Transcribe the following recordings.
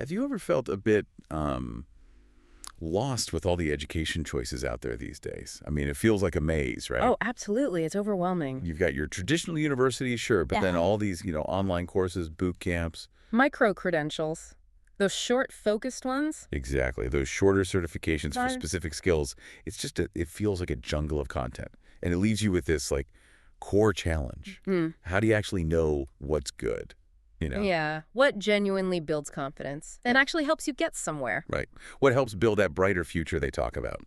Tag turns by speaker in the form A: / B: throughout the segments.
A: Have you ever felt a bit lost with all the education choices out there these days? I mean, it feels like a maze, right?
B: Oh, absolutely. It's overwhelming.
A: You've got your traditional universities, sure, but then
B: Yeah.
A: all these, online courses, boot camps.
B: Micro-credentials. Those short, focused ones.
A: Exactly. Those shorter certifications for
B: Sometimes.
A: specific skills. It's just, it feels like a jungle of content. And it leaves you with this, like, core challenge.
B: Hmm.
A: How do you actually know what's good? You know?
B: Yeah. What genuinely builds confidence and actually helps you get somewhere?
A: Right. What helps build that brighter future they talk about?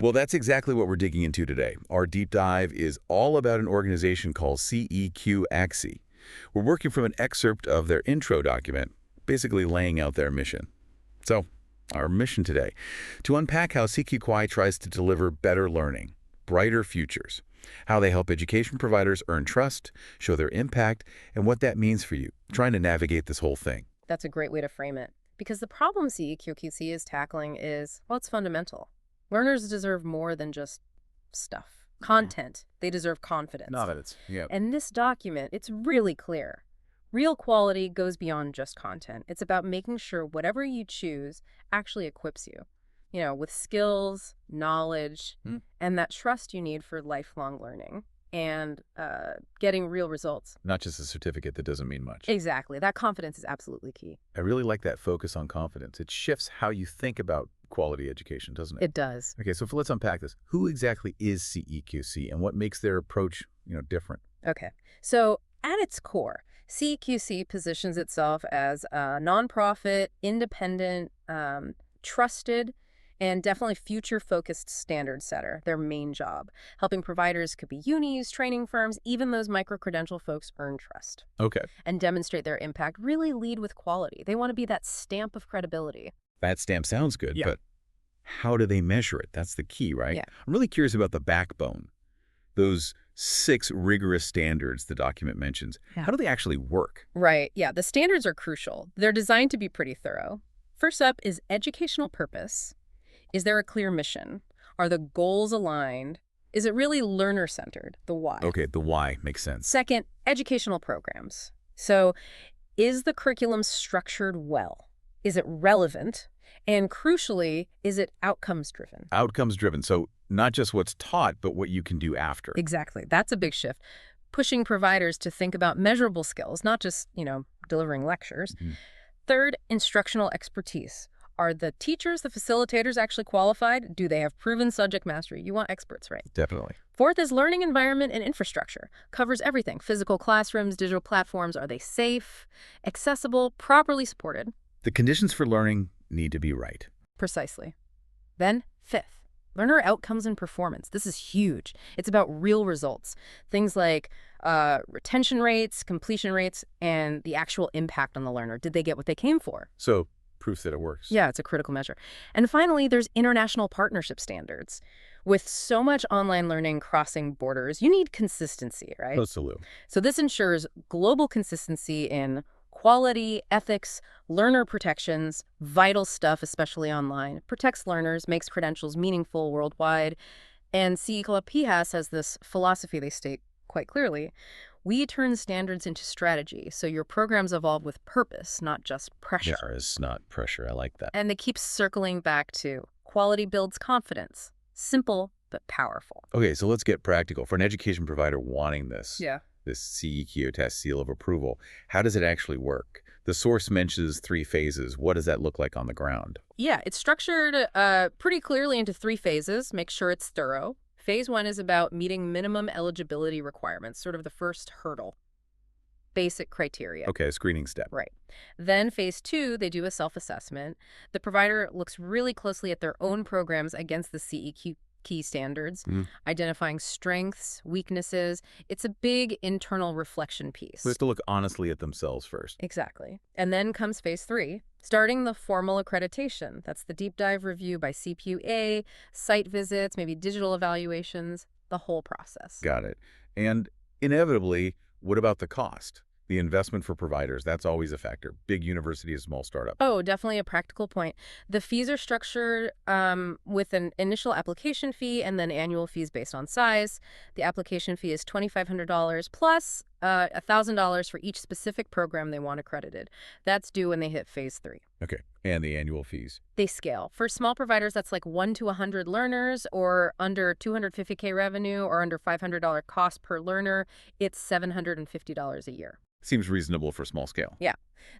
A: Well, that's exactly what we're digging into today. Our deep dive is all about an organization called CEQAC. We're working from an excerpt of their intro document, basically laying out their mission. So, our mission today, to unpack how CEQAC tries to deliver better learning, brighter futures, how they help education providers earn trust, show their impact, and what that means for you, trying to navigate this whole thing.
B: That's a great way to frame it. Because the problem CEQC is tackling is, well, it's fundamental. Learners deserve more than just stuff. Content. They deserve confidence.
A: Not that it's, yeah.
B: And this document, it's really clear. Real quality goes beyond just content. It's about making sure whatever you choose actually equips you, with skills, knowledge, and that trust you need for lifelong learning and getting real results.
A: Not just a certificate that doesn't mean much.
B: Exactly. That confidence is absolutely key.
A: I really like that focus on confidence. It shifts how you think about quality education, doesn't it?
B: It does.
A: Okay, so let's unpack this. Who exactly is CEQC and what makes their approach, different?
B: Okay. So at its core, CEQC positions itself as a nonprofit, independent, trusted, and definitely future-focused standard setter, their main job. Helping providers could be unis, training firms, even those micro-credential folks earn trust
A: Okay.
B: and demonstrate their impact, really lead with quality. They want to be that stamp of credibility.
A: That stamp sounds good,
B: Yeah.
A: but how do they measure it? That's the key, right?
B: Yeah.
A: I'm really curious about the backbone. Those 6 rigorous standards the document mentions.
B: Yeah.
A: How do they actually work?
B: Right. Yeah, the standards are crucial. They're designed to be pretty thorough. First up is educational purpose. Is there a clear mission? Are the goals aligned? Is it really learner-centered, the why?
A: Okay, the why makes sense.
B: Second, educational programs. So is the curriculum structured well? Is it relevant? And crucially, is it outcomes-driven?
A: Outcomes driven. So not just what's taught, but what you can do after.
B: Exactly. That's a big shift. Pushing providers to think about measurable skills, not just, delivering lectures.
A: Mhm.
B: Third, instructional expertise. Are the teachers, the facilitators actually qualified? Do they have proven subject mastery? You want experts, right?
A: Definitely.
B: Fourth is learning environment and infrastructure. Covers everything. Physical classrooms, digital platforms. Are they safe, accessible, properly supported?
A: The conditions for learning need to be right.
B: Precisely. Then, fifth, learner outcomes and performance. This is huge. It's about real results. Things like retention rates, completion rates, and the actual impact on the learner. Did they get what they came for?
A: So proof that it works.
B: Yeah, it's a critical measure. And finally, there's international partnership standards. With so much online learning crossing borders, you need consistency, right?
A: Absolutely.
B: So this ensures global consistency in quality, ethics, learner protections, vital stuff, especially online. Protects learners, makes credentials meaningful worldwide. And CEQAC has this philosophy they state quite clearly. We turn standards into strategy, so your programs evolve with purpose, not just pressure.
A: There is not pressure. I like that.
B: And they keep circling back to quality builds confidence. Simple, but powerful.
A: Okay, so let's get practical. For an education provider wanting this,
B: Yeah.
A: this CEQ test seal of approval, how does it actually work? The source mentions 3 phases. What does that look like on the ground?
B: Yeah, it's structured pretty clearly into 3 phases. Make sure it's thorough. Phase 1 is about meeting minimum eligibility requirements, sort of the first hurdle. Basic criteria.
A: Okay, a screening step.
B: Right. Then phase 2, they do a self-assessment. The provider looks really closely at their own programs against the CEQ key standards, identifying strengths, weaknesses. It's a big internal reflection piece.
A: They have to look honestly at themselves first.
B: Exactly. And then comes phase 3, starting the formal accreditation. That's the deep dive review by CPUA, site visits, maybe digital evaluations, the whole process.
A: Got it. And inevitably, what about the cost? The investment for providers, that's always a factor. Big university, small startup.
B: Oh, definitely a practical point. The fees are structured with an initial application fee and then annual fees based on size. The application fee is $2,500 plus $1,000 for each specific program they want accredited. That's due when they hit phase 3.
A: Okay. And the annual fees.
B: They scale. For small providers, that's like 1 to 100 learners, or under $250K revenue, or under $500 cost per learner. It's $750 a year.
A: Seems reasonable for small scale.
B: Yeah.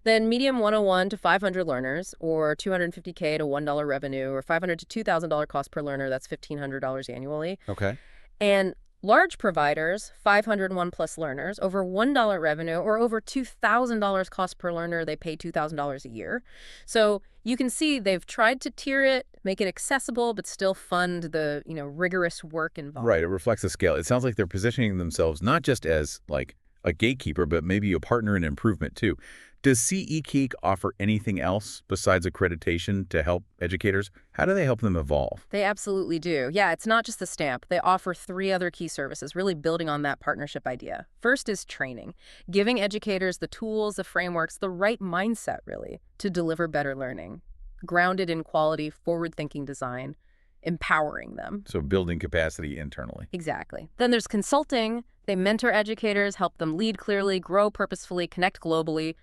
B: Then medium 101 to 500 learners, or $250K to $1 revenue, or $500 to $2,000 cost per learner. That's $1,500 annually.
A: Okay.
B: And large providers, 501 plus learners, over $1 revenue, or over $2,000 cost per learner, they pay $2,000 a year. So you can see they've tried to tier it, make it accessible, but still fund the, rigorous work involved.
A: Right. It reflects the scale. It sounds like they're positioning themselves not just as like a gatekeeper, but maybe a partner in improvement too. Does CEQAC offer anything else besides accreditation to help educators? How do they help them evolve?
B: They absolutely do. Yeah, it's not just the stamp. They offer 3 other key services, really building on that partnership idea. First is training, giving educators the tools, the frameworks, the right mindset, really, to deliver better learning, grounded in quality, forward-thinking design, empowering them.
A: So building capacity internally.
B: Exactly. Then there's consulting. They mentor educators, help them lead clearly, grow purposefully, connect globally,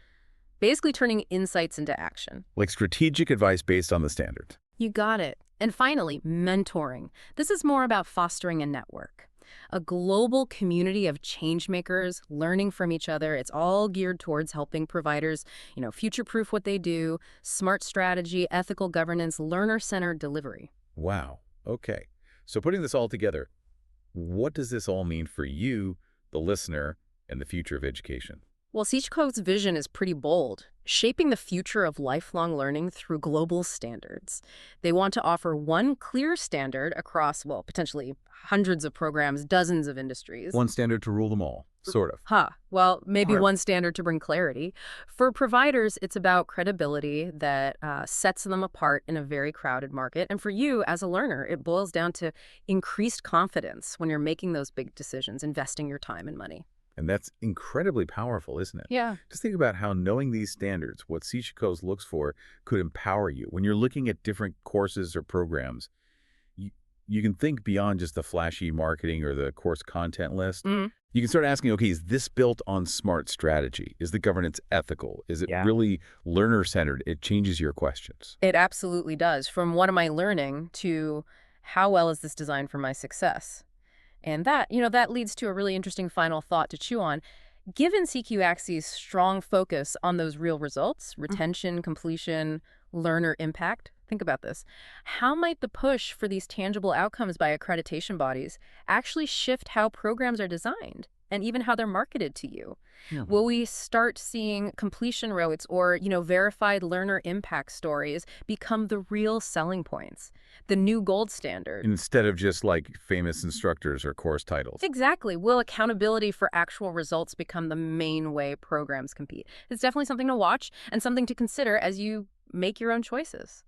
B: basically turning insights into action.
A: Like strategic advice based on the standards.
B: You got it. And finally, mentoring. This is more about fostering a network, a global community of changemakers learning from each other. It's all geared towards helping providers, future-proof what they do, smart strategy, ethical governance, learner-centered delivery.
A: Wow. Okay. So putting this all together, what does this all mean for you, the listener, and the future of education?
B: Well, CEQAC's vision is pretty bold, shaping the future of lifelong learning through global standards. They want to offer one clear standard across, potentially hundreds of programs, dozens of industries.
A: One standard to rule them all, sort of.
B: Well, maybe
A: Right.
B: one standard to bring clarity. For providers, it's about credibility that sets them apart in a very crowded market. And for you, as a learner, it boils down to increased confidence when you're making those big decisions, investing your time and money.
A: And that's incredibly powerful, isn't it?
B: Yeah.
A: Just think about how knowing these standards, what CEQAC looks for, could empower you. When you're looking at different courses or programs, you can think beyond just the flashy marketing or the course content list.
B: Mm-hmm.
A: You can start asking, okay, is this built on smart strategy? Is the governance ethical? Is it really learner-centered? It changes your questions.
B: It absolutely does. From what am I learning to how well is this designed for my success? And that leads to a really interesting final thought to chew on. Given CEQAC's strong focus on those real results, retention, completion, learner impact, think about this. How might the push for these tangible outcomes by accreditation bodies actually shift how programs are designed and even how they're marketed to you?
A: Mm-hmm.
B: Will we start seeing completion rates or, verified learner impact stories become the real selling points, the new gold standard?
A: Instead of just like famous instructors or course titles.
B: Exactly. Will accountability for actual results become the main way programs compete? It's definitely something to watch and something to consider as you make your own choices.